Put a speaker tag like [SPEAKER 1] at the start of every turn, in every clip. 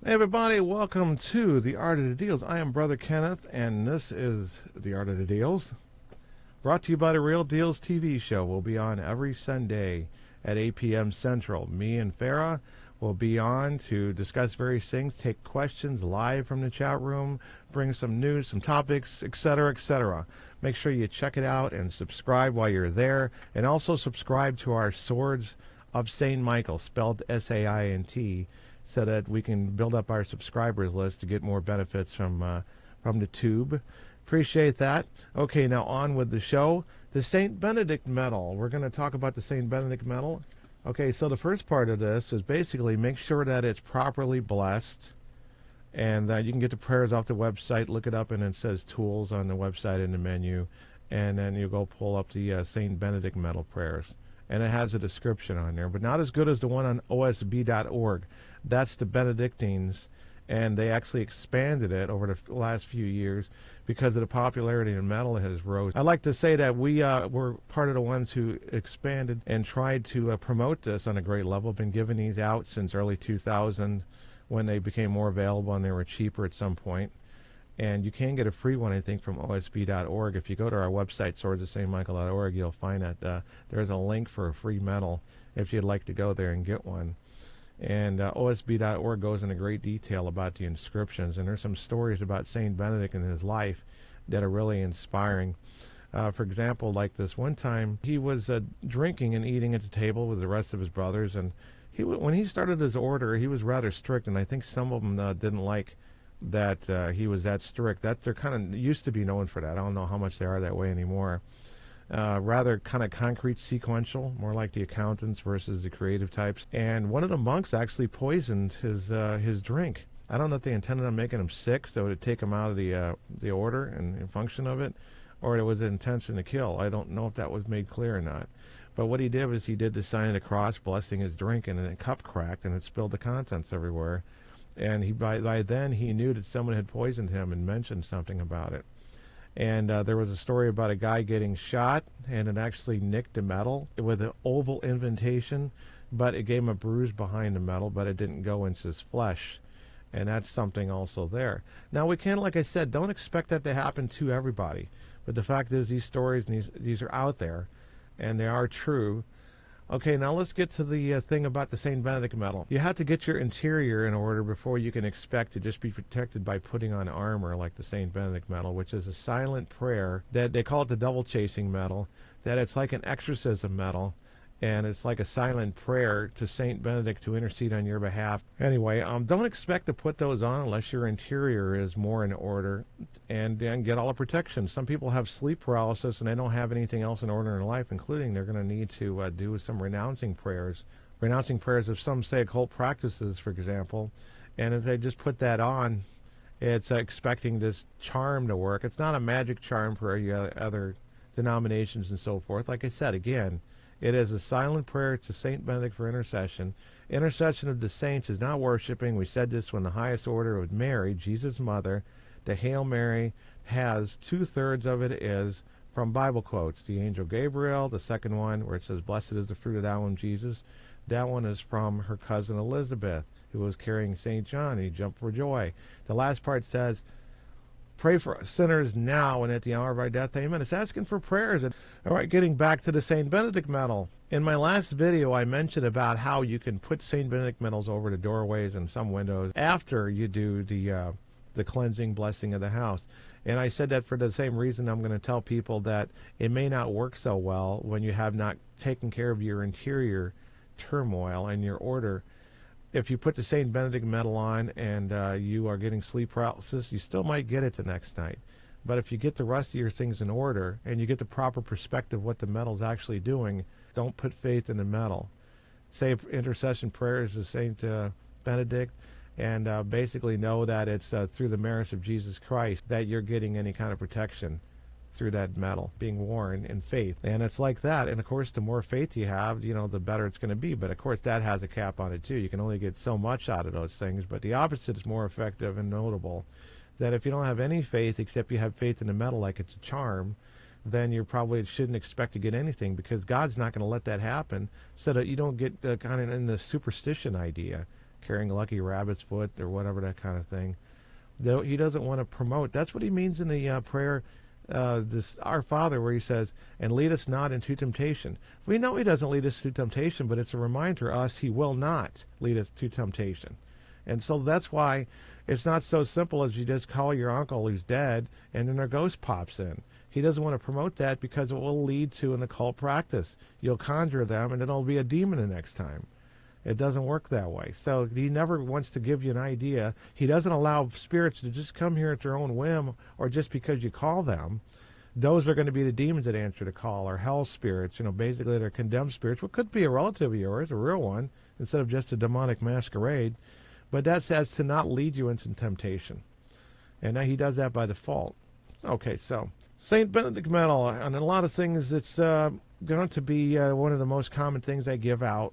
[SPEAKER 1] Hey everybody, welcome to The Art of the Deals. I am Brother Kenneth, and this is The Art of the Deals, brought to you by the Real Deals TV show. We'll be on every Sunday at 8 p.m. Central. Me and Farah will be on to discuss various things, take questions live from the chat room, bring some news, some topics, etc., etc. Make sure you check it out and subscribe while you're there, and also subscribe to our Swords of St. Michael, spelled S-A-I-N-T, so that we can build up our subscribers list to get more benefits from the tube. Appreciate that. Okay, now on with the show. The St. Benedict Medal. We're going to talk about the St. Benedict Medal. Okay, so the first part of this is basically make sure that it's properly blessed, and you can get the prayers off the website. Look it up, and it says tools on the website in the menu, and then you go pull up the St. Benedict Medal prayers. And it has a description on there, but not as good as the one on osb.org. That's the Benedictines, and they actually expanded it over the last few years because of the popularity of the medal has rose. I like to say that we were part of the ones who expanded and tried to promote this on a great level. Been giving these out since early 2000 when they became more available and they were cheaper at some point. And you can get a free one, I think, from osb.org. If you go to our website, swordsofstmichael.org, you'll find that there's a link for a free medal if you'd like to go there and get one. And osb.org goes into great detail about the inscriptions. And there's some stories about St. Benedict and his life that are really inspiring. For example, like this one time, he was drinking and eating at the table with the rest of his brothers. And when he started his order, he was rather strict. And I think some of them didn't like that he was that strict. That they're kind of used to be known for that. I don't know how much they are that way anymore. Rather kind of concrete, sequential, more like the accountants versus the creative types. And one of the monks actually poisoned his drink. I don't know if they intended on making him sick, so to take him out of the order and function of it, or it was an intention to kill. I don't know if that was made clear or not. But what he did was he did the sign of the cross, blessing his drink, and the cup cracked and it spilled the contents everywhere. And by then he knew that someone had poisoned him and mentioned something about it. And there was a story about a guy getting shot, and it actually nicked the medal with an oval indentation, but it gave him a bruise behind the medal, but it didn't go into his flesh. And that's something also there. Now, we can't, like I said, don't expect that to happen to everybody. But the fact is these stories, and these are out there, and they are true. Okay, now let's get to the thing about the St. Benedict Medal. You have to get your interior in order before you can expect to just be protected by putting on armor like the St. Benedict Medal, which is a silent prayer that they call it the double chasing medal, that it's like an exorcism medal, and it's like a silent prayer to St. Benedict to intercede on your behalf. Anyway, don't expect to put those on unless your interior is more in order and get all the protection. Some people have sleep paralysis and they don't have anything else in order in life, including they're going to need to do some renouncing prayers of some, say, occult practices, for example. And if they just put that on, it's expecting this charm to work. It's not a magic charm for other denominations and so forth. Like I said, again, it is a silent prayer to St. Benedict for intercession. Intercession of the saints is not worshiping. We said this when the highest order of Mary, Jesus' mother, the Hail Mary, has 2/3 of it is from Bible quotes. The angel Gabriel, the second one where it says, "Blessed is the fruit of thy womb, Jesus." That one is from her cousin Elizabeth, who was carrying St. John, and he jumped for joy. The last part says, "Pray for sinners now and at the hour of our death. Amen." It's asking for prayers. All right, getting back to the St. Benedict Medal. In my last video, I mentioned about how you can put St. Benedict medals over the doorways and some windows after you do the cleansing blessing of the house. And I said that for the same reason I'm going to tell people that it may not work so well when you have not taken care of your interior turmoil and your order. If you put the St. Benedict medal on and you are getting sleep paralysis, you still might get it the next night. But if you get the rest of your things in order and you get the proper perspective of what the medal's actually doing, don't put faith in the medal. Say intercession prayers to St. Benedict, and basically know that it's through the merits of Jesus Christ that you're getting any kind of protection through that medal being worn in faith. And it's like that. And of course, the more faith you have, the better it's going to be. But of course, that has a cap on it too. You can only get so much out of those things. But the opposite is more effective and notable. That if you don't have any faith, except you have faith in the medal like it's a charm, then you probably shouldn't expect to get anything, because God's not going to let that happen, so that you don't get kind of in the superstition idea. carrying a lucky rabbit's foot or whatever, that kind of thing. He doesn't want to promote. That's what he means in the prayer, this Our Father, where he says, and lead us not into temptation. We know he doesn't lead us to temptation, but it's a reminder to us he will not lead us to temptation. And so that's why it's not so simple as you just call your uncle who's dead and then a ghost pops in. He doesn't want to promote that because it will lead to an occult practice. You'll conjure them and it'll be a demon the next time. It doesn't work that way. So he never wants to give you an idea. He doesn't allow spirits to just come here at their own whim or just because you call them. Those are going to be the demons that answer the call, or hell spirits, basically they're condemned spirits, what could be a relative of yours, a real one, instead of just a demonic masquerade. But that says to not lead you into temptation. And now he does that by default. Okay, so St Benedict Medal, and a lot of things, it's going to be one of the most common things I give out.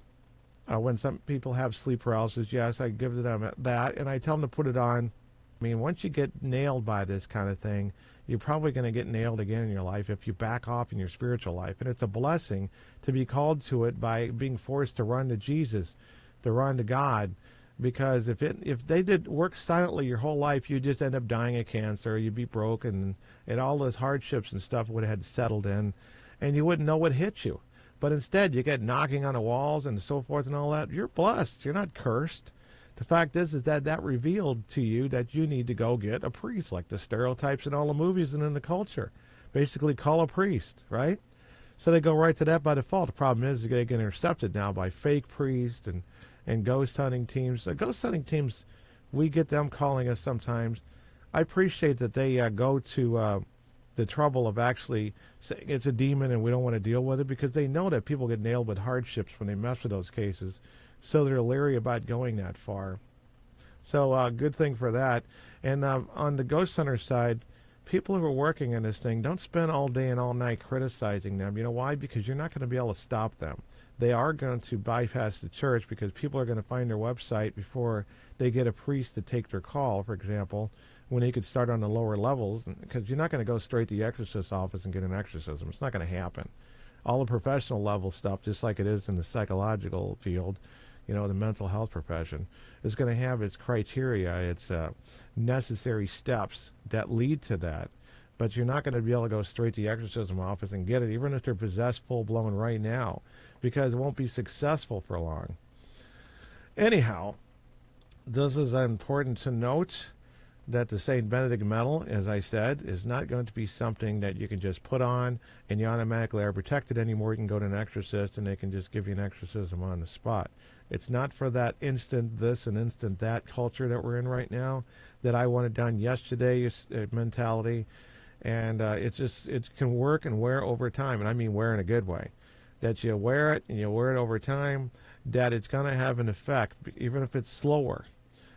[SPEAKER 1] When some people have sleep paralysis, yes, I give them that, and I tell them to put it on. I mean, once you get nailed by this kind of thing, you're probably going to get nailed again in your life if you back off in your spiritual life. And it's a blessing to be called to it by being forced to run to Jesus, to run to God. Because if they did work silently your whole life, you'd just end up dying of cancer, you'd be broken, and all those hardships and stuff would have settled in, and you wouldn't know what hit you. But instead, you get knocking on the walls and so forth and all that. You're blessed. You're not cursed. The fact is that revealed to you that you need to go get a priest, like the stereotypes in all the movies and in the culture. Basically, call a priest, right? So they go right to that by default. The problem is they get intercepted now by fake priests and ghost hunting teams. Ghost hunting teams, we get them calling us sometimes. I appreciate that they go to the trouble of actually saying it's a demon and we don't want to deal with it, because they know that people get nailed with hardships when they mess with those cases. So they're leery about going that far. So good thing for that. And on the ghost hunter side, people who are working in this thing, don't spend all day and all night criticizing them. You know why? Because you're not going to be able to stop them. They are going to bypass the church because people are going to find their website before they get a priest to take their call, for example, when they could start on the lower levels, because you're not going to go straight to the exorcist's office and get an exorcism. It's not going to happen. All the professional level stuff, just like it is in the psychological field, the mental health profession, is going to have its criteria, its necessary steps that lead to that. But you're not going to be able to go straight to the exorcism office and get it, even if they're possessed full-blown right now, because it won't be successful for long. Anyhow, this is important to note that the St. Benedict Medal, as I said, is not going to be something that you can just put on and you automatically are protected anymore. You can go to an exorcist and they can just give you an exorcism on the spot. It's not for that instant this and instant that culture that we're in right now, that I want it done yesterday mentality. And it can work and wear over time, and I mean wear in a good way. That you wear it and you wear it over time, that it's going to have an effect, even if it's slower.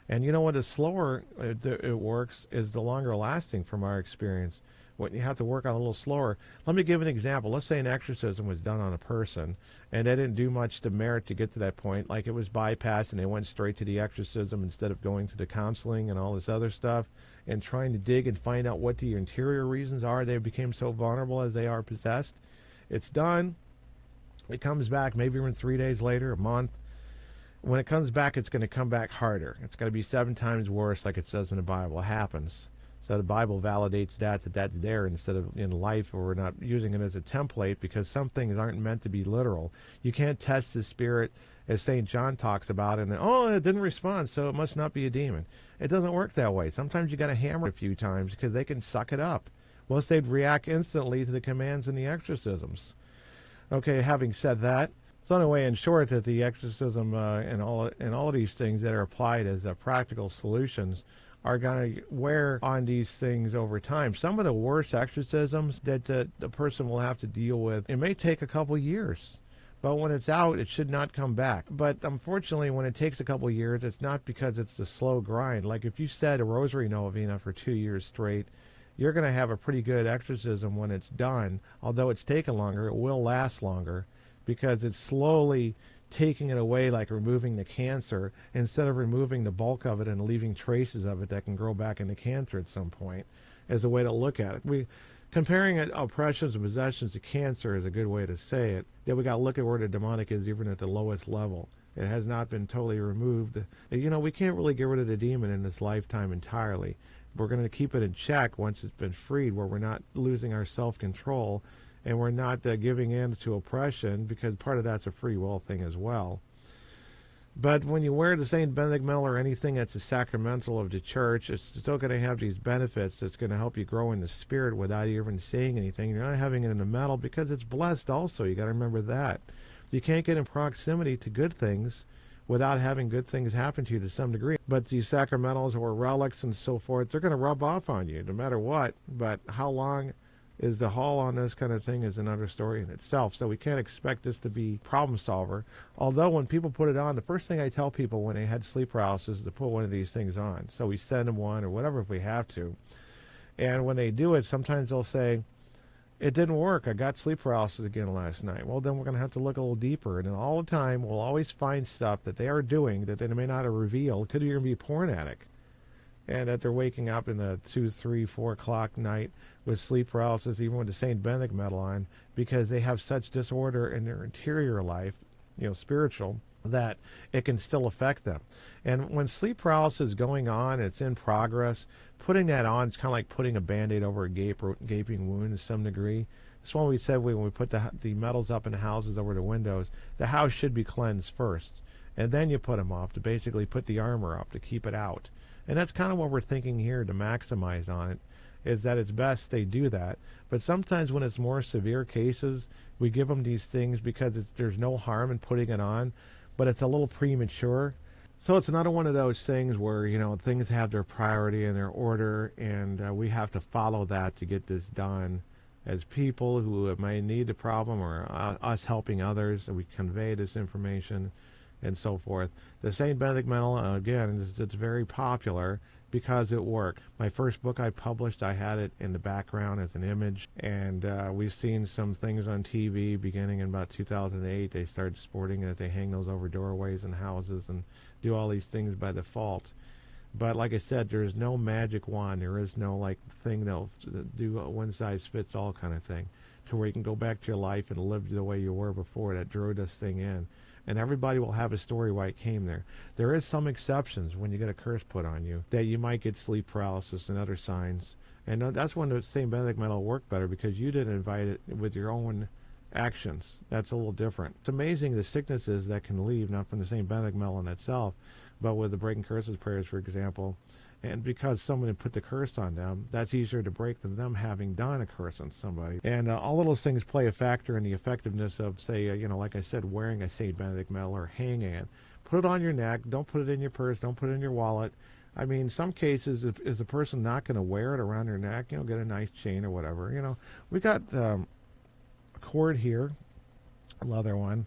[SPEAKER 1] And you know what? The slower it works is the longer lasting from our experience. When you have to work on a little slower. Let me give an example. Let's say an exorcism was done on a person, and they didn't do much to merit to get to that point. Like it was bypassed, and they went straight to the exorcism instead of going to the counseling and all this other stuff, and trying to dig and find out what the interior reasons are they became so vulnerable as they are possessed. It's done. It comes back maybe even 3 days later, a month. When it comes back, it's going to come back harder. It's going to be 7 times worse, like it says in the Bible. It happens. So the Bible validates that's there instead of in life, or we're not using it as a template, because some things aren't meant to be literal. You can't test the spirit, as St. John talks about, and it didn't respond, so it must not be a demon. It doesn't work that way. Sometimes you got to hammer it a few times because they can suck it up. Most they'd react instantly to the commands in the exorcisms. Okay, having said that, so anyway, in short, that the exorcism and all of these things that are applied as practical solutions are going to wear on these things over time. Some of the worst exorcisms that the person will have to deal with, it may take a couple years. But when it's out, it should not come back. But unfortunately, when it takes a couple years, it's not because it's the slow grind. Like if you said a rosary novena for 2 years straight, you're going to have a pretty good exorcism when it's done. Although it's taken longer, it will last longer, because it's slowly taking it away, like removing the cancer, instead of removing the bulk of it and leaving traces of it that can grow back into cancer at some point, as a way to look at it. Comparing oppressions and possessions to cancer is a good way to say it. Then we got to look at where the demonic is even at the lowest level. It has not been totally removed. We can't really get rid of the demon in this lifetime entirely. We're going to keep it in check once it's been freed, where we're not losing our self-control and we're not giving in to oppression, because part of that's a free will thing as well. But when you wear the St Benedict Medal or anything that's a sacramental of the church, it's still going to have these benefits that's going to help you grow in the spirit without even saying anything. You're not having it in the medal because it's blessed also. You got to remember that. You can't get in proximity to good things without having good things happen to you to some degree. But these sacramentals or relics and so forth, they're going to rub off on you no matter what. But how long is the haul on this kind of thing is another story in itself. So we can't expect this to be problem solver. Although when people put it on, the first thing I tell people when they had sleep paralysis is to put one of these things on. So we send them one or whatever if we have to. And when they do it, sometimes they'll say, it didn't work. I got sleep paralysis again last night. Well, then we're going to have to look a little deeper. And all the time, we'll always find stuff that they are doing that they may not have revealed. Could even be a porn addict. And that they're waking up in the 2, 3, 4 o'clock night with sleep paralysis, even with the St. Benedict Medal on, because they have such disorder in their interior life, spiritual, that it can still affect them. And when sleep paralysis is going on, it's in progress, putting that on is kind of like putting a Band-Aid over a gaping wound to some degree. That's why we said when we put the medals up in the houses over the windows, the house should be cleansed first. And then you put them off to basically put the armor up to keep it out. And that's kind of what we're thinking here to maximize on it, is that it's best they do that. But sometimes when it's more severe cases, we give them these things because there's no harm in putting it on, but it's a little premature. So it's another one of those things where, things have their priority and their order, and we have to follow that to get this done. As people who may need the problem or us helping others, we convey this information and so forth. The St. Benedict Medal, again, it's very popular because it worked. My first book I published, I had it in the background as an image, and we've seen some things on TV beginning in about 2008. They started sporting it. They hang those over doorways and houses and do all these things by default. But like I said, there is no magic wand. There is no thing that'll do a one-size-fits-all kind of thing to where you can go back to your life and live the way you were before that drew this thing in. And everybody will have a story why it came there. There is some exceptions when you get a curse put on you, that you might get sleep paralysis and other signs. And that's when the St. Benedict Medal worked better, because you didn't invite it with your own actions. That's a little different. It's amazing the sicknesses that can leave, not from the St. Benedict Medal in itself, but with the breaking curses prayers, for example. And because someone had put the curse on them, that's easier to break than them having done a curse on somebody. And all of those things play a factor in the effectiveness of, say, like I said, wearing a St. Benedict Medal or hanging it. Put it on your neck. Don't put it in your purse. Don't put it in your wallet. I mean, some cases, is the person not going to wear it around their neck? Get a nice chain or whatever. We got a cord here, a leather one,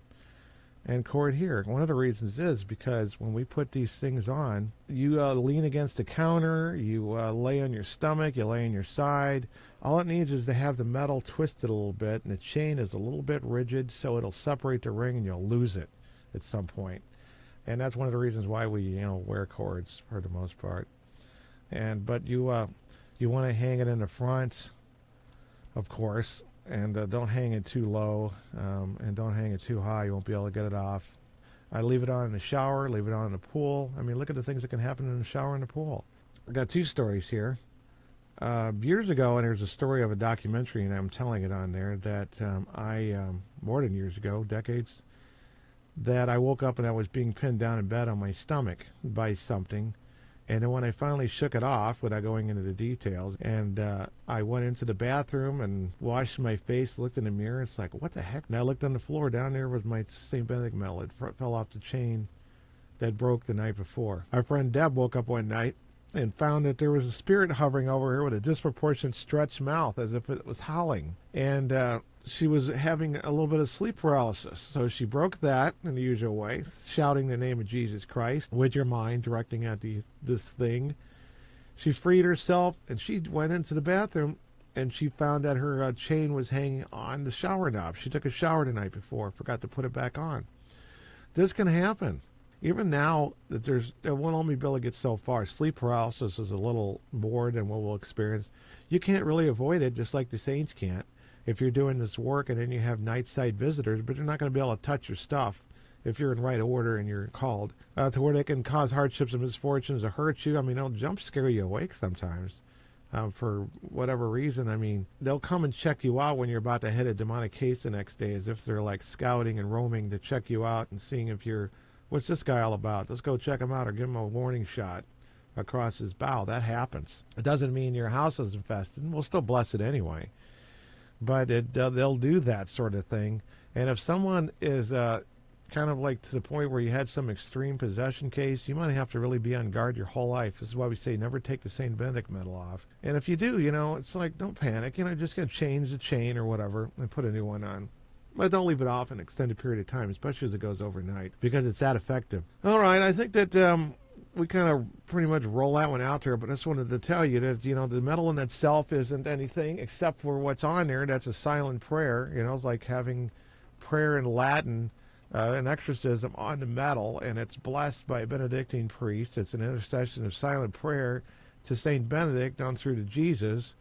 [SPEAKER 1] and cord here. One of the reasons is because when we put these things on, you lean against the counter, you lay on your stomach, you lay on your side. All it needs is to have the metal twisted a little bit, and the chain is a little bit rigid, so it'll separate the ring and you'll lose it at some point. And that's one of the reasons why we wear cords for the most part. But you want to hang it in the front, of course. And don't hang it too low, and don't hang it too high. You won't be able to get it off. I leave it on in the shower, leave it on in the pool. I mean, look at the things that can happen in the shower and the pool. I got 2 stories here. Years ago, and there's a story of a documentary, and I'm telling it on there, that more than years ago, decades, that I woke up and I was being pinned down in bed on my stomach by something. And then when I finally shook it off, without going into the details, and I went into the bathroom and washed my face, looked in the mirror, it's like, what the heck? And I looked on the floor. Down there was my St. Benedict Medal. It fell off the chain that broke the night before. Our friend Deb woke up one night and found that there was a spirit hovering over her with a disproportionate stretched mouth, as if it was howling. And she was having a little bit of sleep paralysis. So she broke that in the usual way, shouting the name of Jesus Christ with your mind, directing at this thing. She freed herself, and she went into the bathroom, and she found that her chain was hanging on the shower knob. She took a shower the night before, forgot to put it back on. This can happen. Even now, that it won't only be able to get so far. Sleep paralysis is a little more than what we'll experience. You can't really avoid it, just like the saints can't. If you're doing this work and then you have night side visitors, but you're not going to be able to touch your stuff if you're in right order and you're called, to where they can cause hardships and misfortunes or hurt you. I mean, they'll jump scare you awake sometimes. For whatever reason. I mean, they'll come and check you out when you're about to hit a demonic case the next day, as if they're like scouting and roaming to check you out and seeing if you're, what's this guy all about? Let's go check him out or give him a warning shot across his bow. That happens. It doesn't mean your house is infested. We'll still bless it anyway. But they'll do that sort of thing. And if someone is kind of like to the point where you had some extreme possession case, you might have to really be on guard your whole life. This is why we say never take the St Benedict Medal off. And if you do, it's like, don't panic. Just going to change the chain or whatever and put a new one on. But don't leave it off an extended period of time, especially as it goes overnight, because it's that effective. All right, I think that we kind of pretty much roll that one out there, but I just wanted to tell you that, the medal in itself isn't anything except for what's on there. That's a silent prayer. It's like having prayer in Latin, an exorcism on the medal, and it's blessed by a Benedictine priest. It's an intercession of silent prayer to St Benedict on through to Jesus,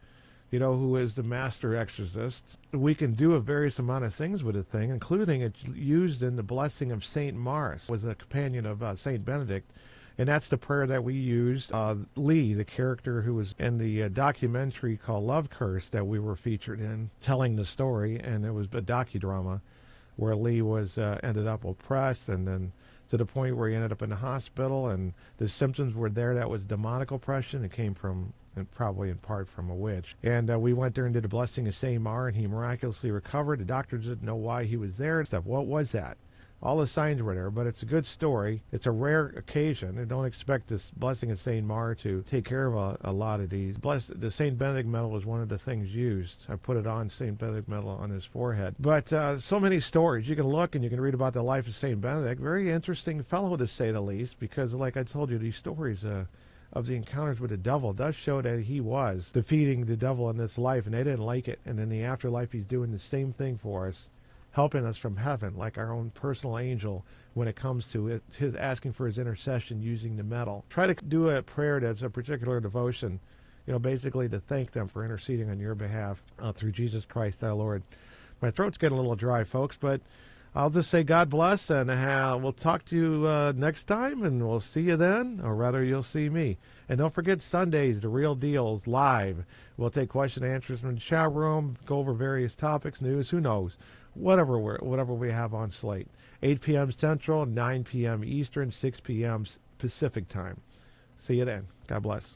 [SPEAKER 1] who is the master exorcist. We can do a various amount of things with the thing, including it's used in the blessing of St. Mars, was a companion of St. Benedict. And that's the prayer that we used. Lee, the character who was in the documentary called Love Curse that we were featured in, telling the story, and it was a docudrama where Lee was ended up oppressed, and then to the point where he ended up in the hospital, and the symptoms were there. That was demonic oppression. It came from, and probably in part from, a witch. And we went there and did the blessing of St. Mar, and he miraculously recovered. The doctors didn't know why he was there and stuff. What was that? All the signs were there, but it's a good story. It's a rare occasion, and don't expect this blessing of St. Mar to take care of a lot of these. The St. Benedict Medal was one of the things used. I put it on St. Benedict Medal on his forehead. But so many stories. You can look and you can read about the life of St. Benedict. Very interesting fellow, to say the least, because like I told you, these stories of the encounters with the devil does show that he was defeating the devil in this life, and they didn't like it. And in the afterlife, he's doing the same thing for us, helping us from heaven, like our own personal angel, when it comes to his asking for his intercession using the medal. Try to do a prayer that's a particular devotion, basically to thank them for interceding on your behalf through Jesus Christ our Lord. My throat's getting a little dry, folks, but I'll just say God bless, and we'll talk to you next time, and we'll see you then, or rather you'll see me. And don't forget Sundays, The Real Deals, live. We'll take question and answers from the chat room, go over various topics, news, who knows. Whatever we have on slate. 8 p.m. Central, 9 p.m. Eastern, 6 p.m. Pacific time. See you then. God bless.